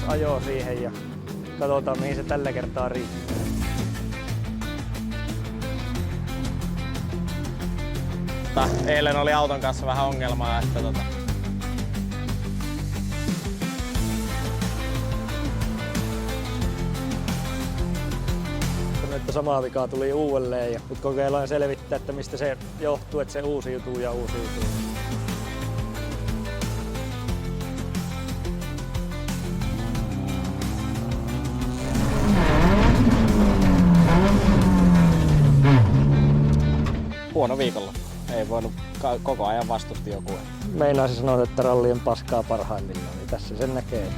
ajoa siihen ja katsotaan mihin se tällä kertaa riittää. Eilen oli auton kanssa vähän ongelmaa, että Että samaa vikaa tuli uudelleen ja nyt kokeillaan selvittää, että mistä se johtuu, että se uusiutuu ja uusiutuu. huono viikonloppu. Ei voinut, koko ajan vastusti joku. Meinaisin sanoa, että ralli on paskaa parhaimmillaan, niin tässä sen näkee.